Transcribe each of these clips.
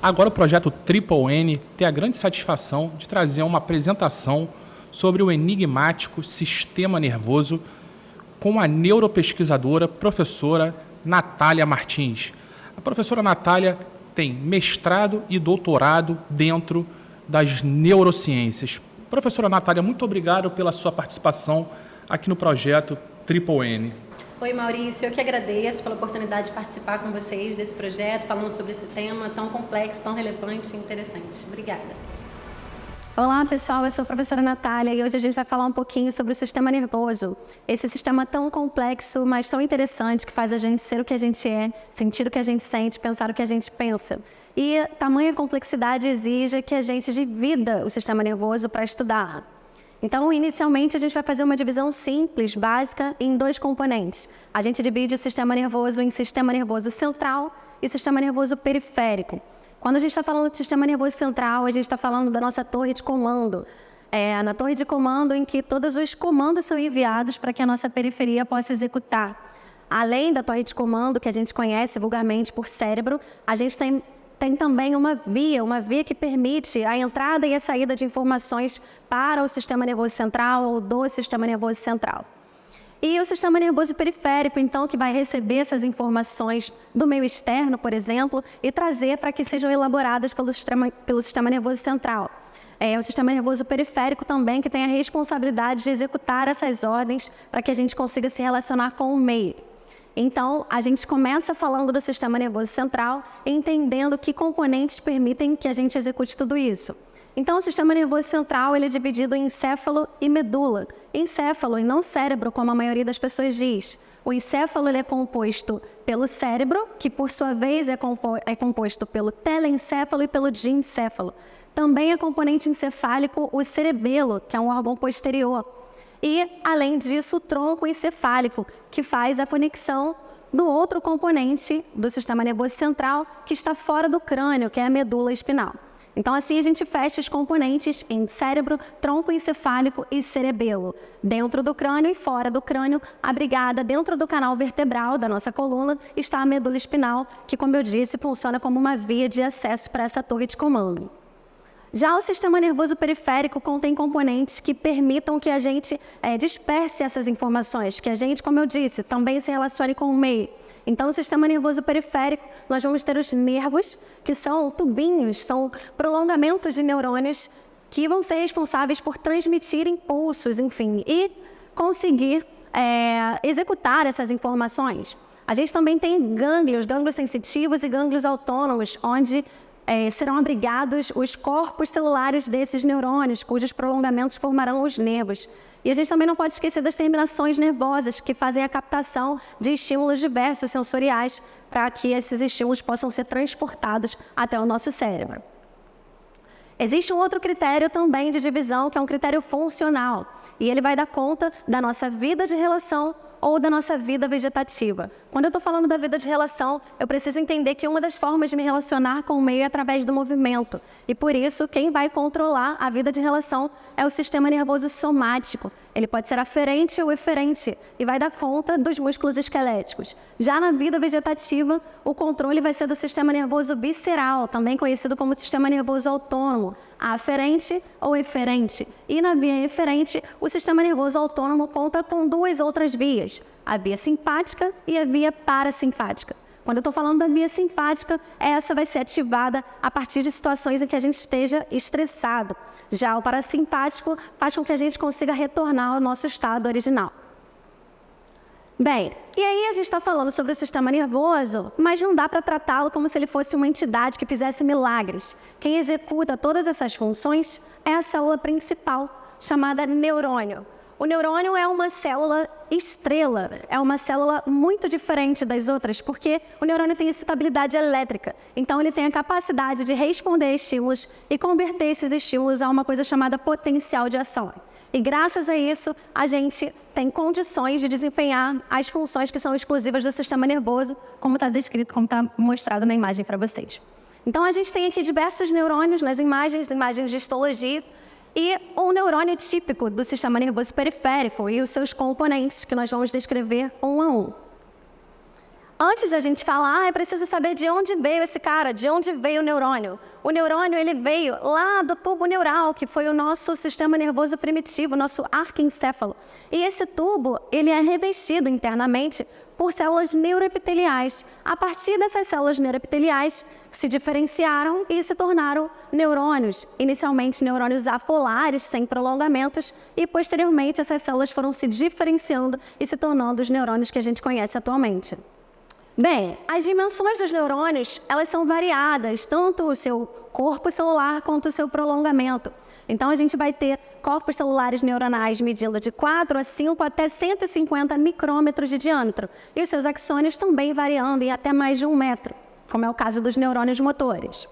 Agora o projeto Triple N tem a grande satisfação de trazer uma apresentação sobre o enigmático sistema nervoso com a neuropesquisadora professora Natália Martins. A professora Natália tem mestrado e doutorado dentro das neurociências. Professora Natália, muito obrigado pela sua participação aqui no projeto Triple N. Oi, Maurício, eu que agradeço pela oportunidade de participar com vocês desse projeto, falando sobre esse tema tão complexo, tão relevante e interessante. Obrigada. Olá, pessoal, eu sou a professora Natália e hoje a gente vai falar um pouquinho sobre o sistema nervoso. Esse sistema tão complexo, mas tão interessante, que faz a gente ser o que a gente é, sentir o que a gente sente, pensar o que a gente pensa. E tamanha complexidade exige que a gente divida o sistema nervoso para estudar. Então, inicialmente, a gente vai fazer uma divisão simples, básica, em dois componentes. A gente divide o sistema nervoso em sistema nervoso central e sistema nervoso periférico. Quando a gente está falando de sistema nervoso central, a gente está falando da nossa torre de comando. Na torre de comando em que todos os comandos são enviados para que a nossa periferia possa executar. Além da torre de comando, que a gente conhece vulgarmente por cérebro, a gente tem também uma via que permite a entrada e a saída de informações para o sistema nervoso central ou do sistema nervoso central. E o sistema nervoso periférico, então, que vai receber essas informações do meio externo, por exemplo, e trazer para que sejam elaboradas pelo sistema nervoso central. O sistema nervoso periférico também, que tem a responsabilidade de executar essas ordens para que a gente consiga se relacionar com o meio. Então, a gente começa falando do sistema nervoso central, entendendo que componentes permitem que a gente execute tudo isso. Então, o sistema nervoso central ele é dividido em encéfalo e medula. Encéfalo e não cérebro, como a maioria das pessoas diz. O encéfalo ele é composto pelo cérebro, que por sua vez é composto pelo telencéfalo e pelo diencéfalo. Também é componente encefálico o cerebelo, que é um órgão posterior. E, além disso, o tronco encefálico, que faz a conexão do outro componente do sistema nervoso central, que está fora do crânio, que é a medula espinal. Então, assim, a gente fecha os componentes em cérebro, tronco encefálico e cerebelo. Dentro do crânio e fora do crânio, abrigada dentro do canal vertebral da nossa coluna, está a medula espinal, que, como eu disse, funciona como uma via de acesso para essa torre de comando. Já o sistema nervoso periférico contém componentes que permitam que a gente disperse essas informações, que a gente, como eu disse, também se relacione com o meio. Então, no sistema nervoso periférico, nós vamos ter os nervos, que são tubinhos, são prolongamentos de neurônios que vão ser responsáveis por transmitir impulsos, enfim, e conseguir executar essas informações. A gente também tem gânglios sensitivos e gânglios autônomos, onde serão abrigados os corpos celulares desses neurônios, cujos prolongamentos formarão os nervos. E a gente também não pode esquecer das terminações nervosas, que fazem a captação de estímulos diversos sensoriais para que esses estímulos possam ser transportados até o nosso cérebro. Existe um outro critério também de divisão, que é um critério funcional, e ele vai dar conta da nossa vida de relação ou da nossa vida vegetativa. Quando eu estou falando da vida de relação, eu preciso entender que uma das formas de me relacionar com o meio é através do movimento. E por isso, quem vai controlar a vida de relação é o sistema nervoso somático. Ele pode ser aferente ou eferente e vai dar conta dos músculos esqueléticos. Já na vida vegetativa, o controle vai ser do sistema nervoso visceral, também conhecido como sistema nervoso autônomo, aferente ou eferente. E na via eferente, o sistema nervoso autônomo conta com duas outras vias, a via simpática e a via parasimpática. Quando eu estou falando da via simpática, essa vai ser ativada a partir de situações em que a gente esteja estressado. Já o parasimpático faz com que a gente consiga retornar ao nosso estado original. Bem, e aí a gente está falando sobre o sistema nervoso, mas não dá para tratá-lo como se ele fosse uma entidade que fizesse milagres. Quem executa todas essas funções é a célula principal, chamada neurônio. O neurônio é uma célula estrela, é uma célula muito diferente das outras, porque o neurônio tem excitabilidade elétrica. Então, ele tem a capacidade de responder a estímulos e converter esses estímulos a uma coisa chamada potencial de ação. E graças a isso, a gente tem condições de desempenhar as funções que são exclusivas do sistema nervoso, como está descrito, como está mostrado na imagem para vocês. Então, a gente tem aqui diversos neurônios nas imagens de histologia, e um neurônio típico do sistema nervoso periférico e os seus componentes, que nós vamos descrever um a um. Antes de a gente falar, é preciso saber de onde veio esse cara, de onde veio o neurônio. O neurônio, ele veio lá do tubo neural, que foi o nosso sistema nervoso primitivo, o nosso arquencéfalo. E esse tubo, ele é revestido internamente por células neuroepiteliais. A partir dessas células neuroepiteliais, se diferenciaram e se tornaram neurônios. Inicialmente, neurônios apolares, sem prolongamentos, e posteriormente essas células foram se diferenciando e se tornando os neurônios que a gente conhece atualmente. Bem, as dimensões dos neurônios, elas são variadas, tanto o seu corpo celular quanto o seu prolongamento. Então, a gente vai ter corpos celulares neuronais medindo de 4 a 5 até 150 micrômetros de diâmetro. E os seus axônios também variando em até mais de 1 metro, como é o caso dos neurônios motores.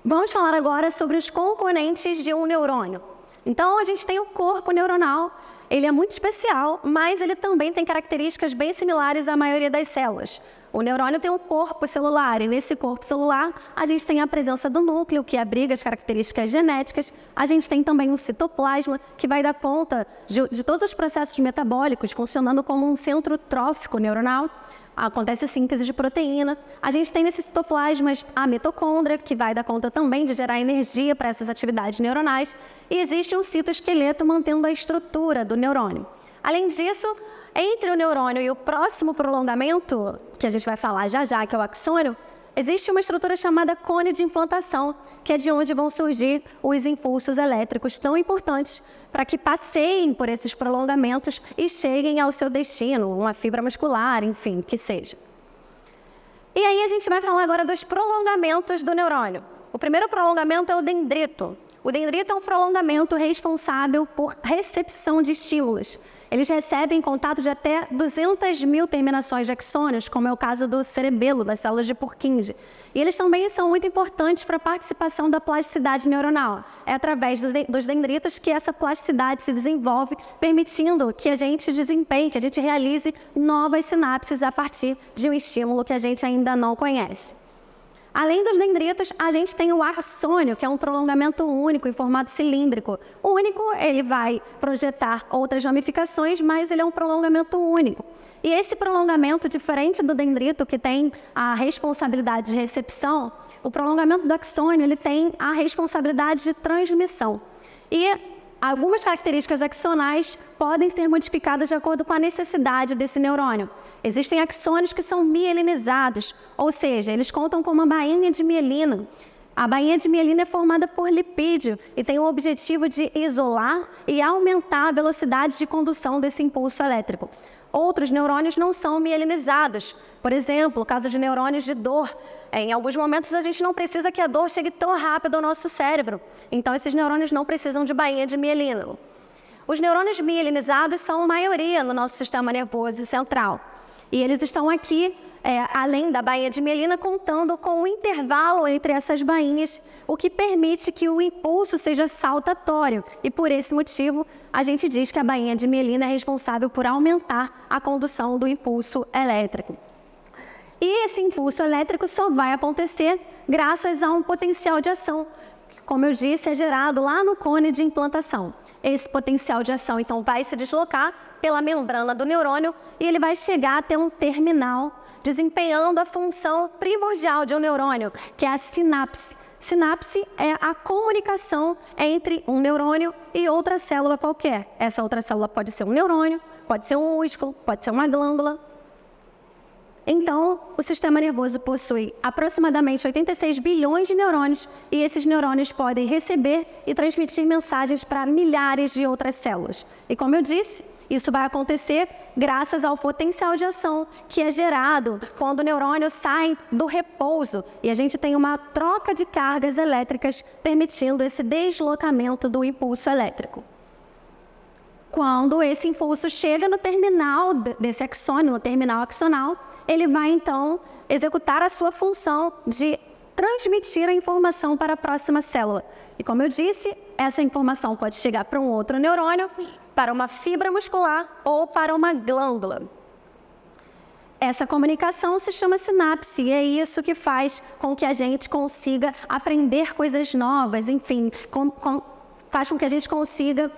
Vamos falar agora sobre os componentes de um neurônio. Então, a gente tem o corpo neuronal. Ele é muito especial, mas ele também tem características bem similares à maioria das células. O neurônio tem um corpo celular, e nesse corpo celular a gente tem a presença do núcleo, que abriga as características genéticas. A gente tem também um citoplasma, que vai dar conta de todos os processos metabólicos, funcionando como um centro trófico neuronal. Acontece a síntese de proteína. A gente tem nesses citoplasmas a mitocôndria, que vai dar conta também de gerar energia para essas atividades neuronais. E existe um citoesqueleto mantendo a estrutura do neurônio. Além disso, entre o neurônio e o próximo prolongamento, que a gente vai falar já já, que é o axônio, existe uma estrutura chamada cone de implantação, que é de onde vão surgir os impulsos elétricos tão importantes para que passeiem por esses prolongamentos e cheguem ao seu destino, uma fibra muscular, enfim, que seja. E aí a gente vai falar agora dos prolongamentos do neurônio. O primeiro prolongamento é o dendrito. O dendrito é um prolongamento responsável por recepção de estímulos. Eles recebem contato de até 200 mil terminações de axônios, como é o caso do cerebelo, das células de Purkinje. E eles também são muito importantes para a participação da plasticidade neuronal. É através dos dendritos que essa plasticidade se desenvolve, permitindo que a gente desempenhe, que a gente realize novas sinapses a partir de um estímulo que a gente ainda não conhece. Além dos dendritos, a gente tem o axônio, que é um prolongamento único em formato cilíndrico. O único, ele vai projetar outras ramificações, mas ele é um prolongamento único. E esse prolongamento, diferente do dendrito, que tem a responsabilidade de recepção, o prolongamento do axônio, ele tem a responsabilidade de transmissão. E algumas características axonais podem ser modificadas de acordo com a necessidade desse neurônio. Existem axônios que são mielinizados, ou seja, eles contam com uma bainha de mielina. A bainha de mielina é formada por lipídio e tem o objetivo de isolar e aumentar a velocidade de condução desse impulso elétrico. Outros neurônios não são mielinizados. Por exemplo, o caso de neurônios de dor. Em alguns momentos a gente não precisa que a dor chegue tão rápido ao nosso cérebro. Então esses neurônios não precisam de bainha de mielina. Os neurônios mielinizados são a maioria no nosso sistema nervoso central. E eles estão aqui, além da bainha de mielina, contando com um intervalo entre essas bainhas, o que permite que o impulso seja saltatório. E por esse motivo, a gente diz que a bainha de mielina é responsável por aumentar a condução do impulso elétrico. E esse impulso elétrico só vai acontecer graças a um potencial de ação, que, como eu disse, é gerado lá no cone de implantação. Esse potencial de ação, então, vai se deslocar pela membrana do neurônio e ele vai chegar até um terminal, desempenhando a função primordial de um neurônio, que é a sinapse. Sinapse é a comunicação entre um neurônio e outra célula qualquer. Essa outra célula pode ser um neurônio, pode ser um músculo, pode ser uma glândula. Então, o sistema nervoso possui aproximadamente 86 bilhões de neurônios e esses neurônios podem receber e transmitir mensagens para milhares de outras células. E como eu disse, isso vai acontecer graças ao potencial de ação que é gerado quando o neurônio sai do repouso e a gente tem uma troca de cargas elétricas permitindo esse deslocamento do impulso elétrico. Quando esse impulso chega no terminal desse axônio, no terminal axonal, ele vai então executar a sua função de transmitir a informação para a próxima célula. E como eu disse, essa informação pode chegar para um outro neurônio, para uma fibra muscular ou para uma glândula. Essa comunicação se chama sinapse e é isso que faz com que a gente consiga aprender coisas novas, enfim, faz com que a gente consiga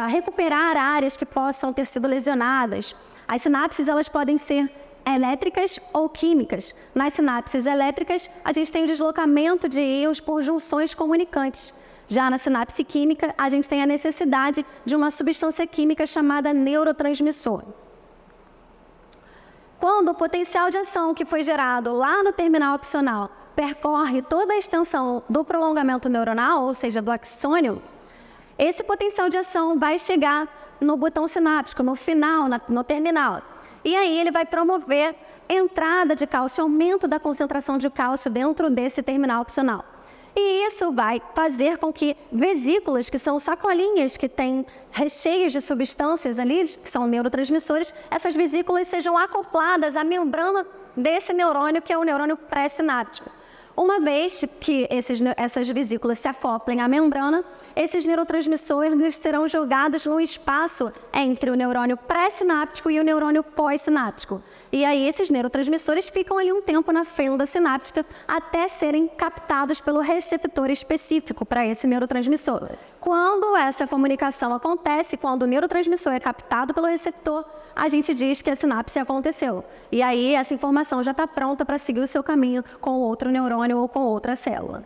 recuperar áreas que possam ter sido lesionadas. As sinapses elas podem ser elétricas ou químicas. Nas sinapses elétricas, a gente tem deslocamento de íons por junções comunicantes. Já na sinapse química, a gente tem a necessidade de uma substância química chamada neurotransmissor. Quando o potencial de ação que foi gerado lá no terminal axonal percorre toda a extensão do prolongamento neuronal, ou seja, do axônio, esse potencial de ação vai chegar no botão sináptico, no final, no terminal. E aí ele vai promover entrada de cálcio, aumento da concentração de cálcio dentro desse terminal axonal. E isso vai fazer com que vesículas, que são sacolinhas que têm recheios de substâncias ali, que são neurotransmissores, essas vesículas sejam acopladas à membrana desse neurônio, que é o neurônio pré-sináptico. Uma vez que essas vesículas se acoplem à membrana, esses neurotransmissores serão jogados no espaço entre o neurônio pré-sináptico e o neurônio pós-sináptico. E aí esses neurotransmissores ficam ali um tempo na fenda sináptica até serem captados pelo receptor específico para esse neurotransmissor. Quando essa comunicação acontece, quando o neurotransmissor é captado pelo receptor, a gente diz que a sinapse aconteceu. E aí essa informação já está pronta para seguir o seu caminho com outro neurônio ou com outra célula.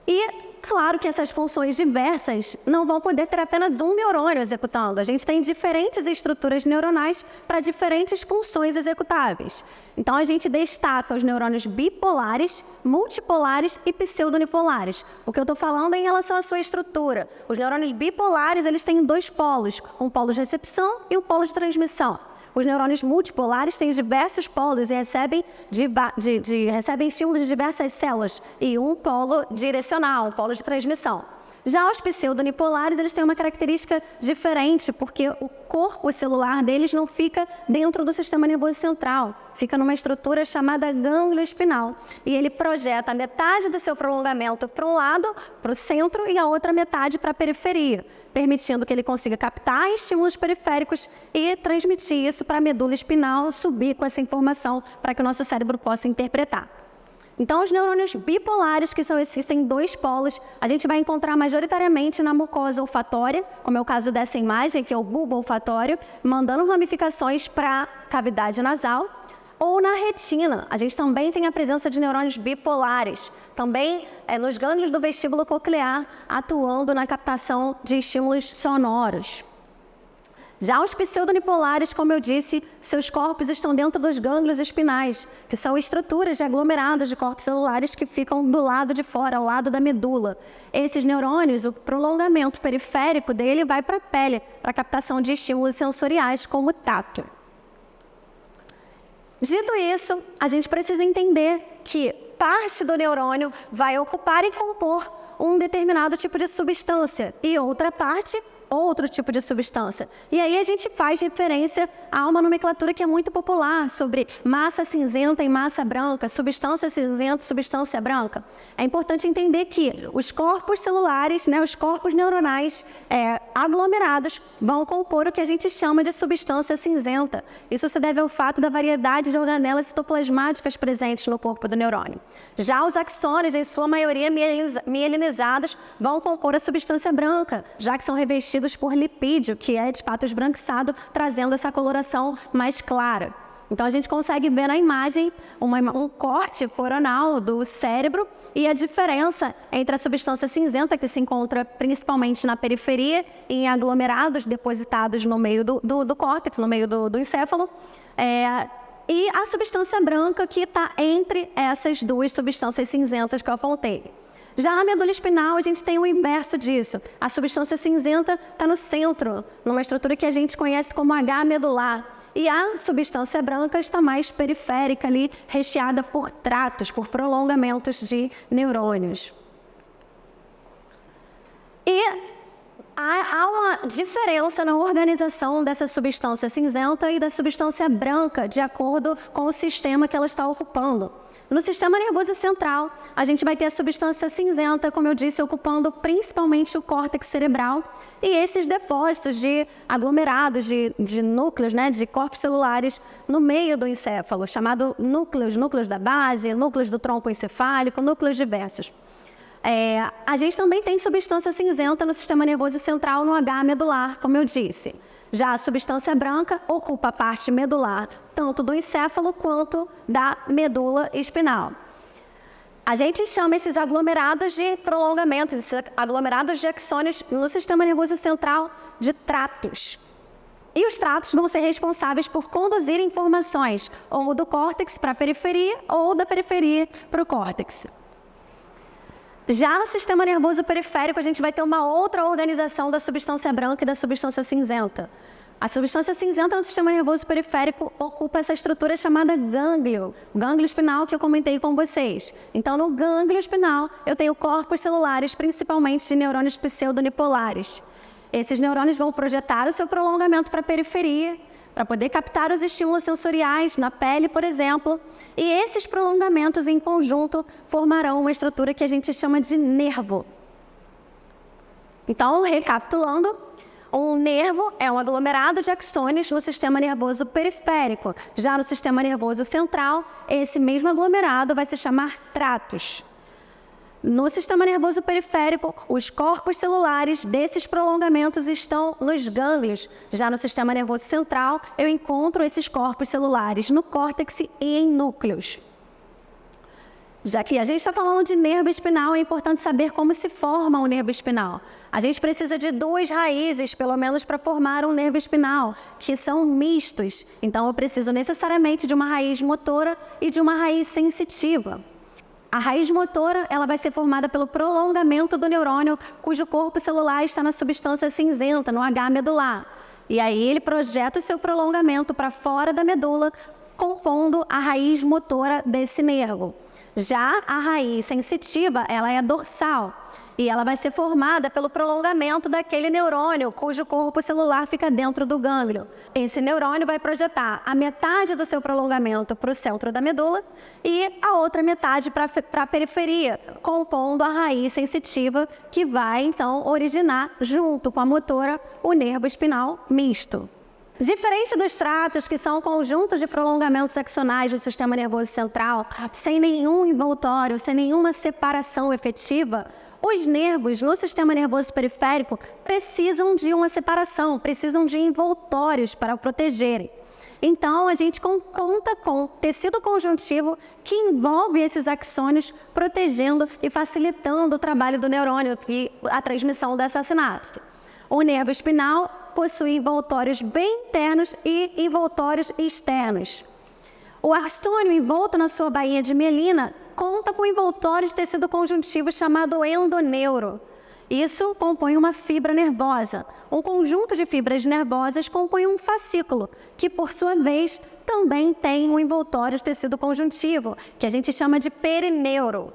E claro que essas funções diversas não vão poder ter apenas um neurônio executando. A gente tem diferentes estruturas neuronais para diferentes funções executáveis. Então a gente destaca os neurônios bipolares, multipolares e pseudonipolares. O que eu estou falando é em relação à sua estrutura. Os neurônios bipolares, eles têm dois polos, um polo de recepção e um polo de transmissão. Os neurônios multipolares têm diversos polos e recebem estímulos de diversas células e um polo direcional, um polo de transmissão. Já os pseudonipolares, eles têm uma característica diferente, porque o corpo celular deles não fica dentro do sistema nervoso central, fica numa estrutura chamada gânglio espinal. E ele projeta metade do seu prolongamento para um lado, para o centro, e a outra metade para a periferia, permitindo que ele consiga captar estímulos periféricos e transmitir isso para a medula espinal, subir com essa informação para que o nosso cérebro possa interpretar. Então, os neurônios bipolares, que são esses que têm dois polos, a gente vai encontrar majoritariamente na mucosa olfatória, como é o caso dessa imagem, que é o bulbo olfatório, mandando ramificações para a cavidade nasal, ou na retina. A gente também tem a presença de neurônios bipolares, também nos gânglios do vestíbulo coclear, atuando na captação de estímulos sonoros. Já os pseudonipolares, como eu disse, seus corpos estão dentro dos gânglios espinais, que são estruturas de aglomerados de corpos celulares que ficam do lado de fora, ao lado da medula. Esses neurônios, o prolongamento periférico dele vai para a pele, para a captação de estímulos sensoriais, como o tato. Dito isso, a gente precisa entender que parte do neurônio vai ocupar e compor um determinado tipo de substância e outra parte outro tipo de substância. E aí a gente faz referência a uma nomenclatura que é muito popular sobre massa cinzenta e massa branca, substância cinzenta e substância branca. É importante entender que os corpos celulares, os corpos neuronais aglomerados vão compor o que a gente chama de substância cinzenta. Isso se deve ao fato da variedade de organelas citoplasmáticas presentes no corpo do neurônio. Já os axônios, em sua maioria mielinizados, vão compor a substância branca, já que são revestidos por lipídio, que é de fato esbranquiçado, trazendo essa coloração mais clara. Então a gente consegue ver na imagem um corte coronal do cérebro e a diferença entre a substância cinzenta, que se encontra principalmente na periferia, em aglomerados depositados no meio do córtex, no meio do encéfalo, e a substância branca que está entre essas duas substâncias cinzentas que eu apontei. Já na medula espinal, a gente tem o inverso disso. A substância cinzenta está no centro, numa estrutura que a gente conhece como H medular. E a substância branca está mais periférica ali, recheada por tratos, por prolongamentos de neurônios. E há uma diferença na organização dessa substância cinzenta e da substância branca, de acordo com o sistema que ela está ocupando. No sistema nervoso central, a gente vai ter a substância cinzenta, como eu disse, ocupando principalmente o córtex cerebral, e esses depósitos de aglomerados, de núcleos, de corpos celulares no meio do encéfalo, chamado núcleos da base, núcleos do tronco encefálico, núcleos diversos. A gente também tem substância cinzenta no sistema nervoso central, no H medular, como eu disse. Já a substância branca ocupa a parte medular, tanto do encéfalo quanto da medula espinal. A gente chama esses aglomerados de prolongamentos, esses aglomerados de axônios no sistema nervoso central de tratos. E os tratos vão ser responsáveis por conduzir informações ou do córtex para a periferia ou da periferia para o córtex. Já no sistema nervoso periférico, a gente vai ter uma outra organização da substância branca e da substância cinzenta. A substância cinzenta no sistema nervoso periférico ocupa essa estrutura chamada gânglio, o gânglio espinal que eu comentei com vocês. Então, no gânglio espinal, eu tenho corpos celulares, principalmente de neurônios pseudonipolares. Esses neurônios vão projetar o seu prolongamento para a periferia, para poder captar os estímulos sensoriais na pele, por exemplo. E esses prolongamentos, em conjunto, formarão uma estrutura que a gente chama de nervo. Então, recapitulando, um nervo é um aglomerado de axônios no sistema nervoso periférico. Já no sistema nervoso central, esse mesmo aglomerado vai se chamar tratos. No sistema nervoso periférico, os corpos celulares desses prolongamentos estão nos gânglios. Já no sistema nervoso central, eu encontro esses corpos celulares no córtex e em núcleos. Já que a gente está falando de nervo espinal, é importante saber como se forma o nervo espinal. A gente precisa de 2 raízes, pelo menos, para formar um nervo espinal, que são mistos. Então, eu preciso necessariamente de uma raiz motora e de uma raiz sensitiva. A raiz motora, ela vai ser formada pelo prolongamento do neurônio, cujo corpo celular está na substância cinzenta, no H medular. E aí ele projeta o seu prolongamento para fora da medula, compondo a raiz motora desse nervo. Já a raiz sensitiva, ela é dorsal. E ela vai ser formada pelo prolongamento daquele neurônio, cujo corpo celular fica dentro do gânglio. Esse neurônio vai projetar a metade do seu prolongamento para o centro da medula e a outra metade para a periferia, compondo a raiz sensitiva, que vai, então, originar, junto com a motora, o nervo espinal misto. Diferente dos tratos, que são conjuntos de prolongamentos axonais do sistema nervoso central, sem nenhum envoltório, sem nenhuma separação efetiva, os nervos no sistema nervoso periférico precisam de uma separação, precisam de envoltórios para o protegerem. Então, a gente conta com tecido conjuntivo que envolve esses axônios, protegendo e facilitando o trabalho do neurônio e a transmissão dessa sinapse. O nervo espinal possui envoltórios bem internos e envoltórios externos. O axônio envolto na sua bainha de mielina conta com envoltório de tecido conjuntivo chamado endoneuro. Isso compõe uma fibra nervosa. Um conjunto de fibras nervosas compõe um fascículo, que por sua vez também tem um envoltório de tecido conjuntivo, que a gente chama de perineuro.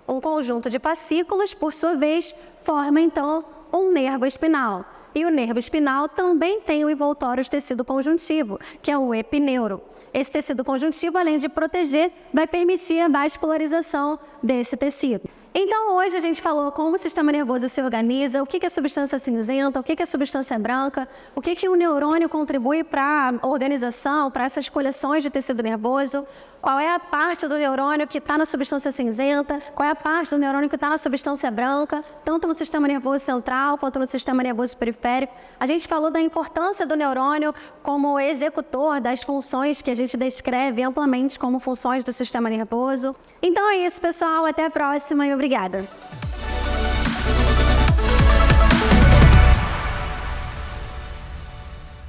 Um conjunto de fascículos, por sua vez, forma então um nervo espinal. E o nervo espinal também tem o envoltório de tecido conjuntivo, que é o epineuro. Esse tecido conjuntivo, além de proteger, vai permitir a vascularização desse tecido. Então, hoje a gente falou como o sistema nervoso se organiza, o que é substância cinzenta, o que é substância branca, o que o neurônio contribui para a organização, para essas coleções de tecido nervoso, qual é a parte do neurônio que está na substância cinzenta, qual é a parte do neurônio que está na substância branca, tanto no sistema nervoso central quanto no sistema nervoso periférico. A gente falou da importância do neurônio como executor das funções que a gente descreve amplamente como funções do sistema nervoso. Então é isso, pessoal. Até a próxima e obrigada.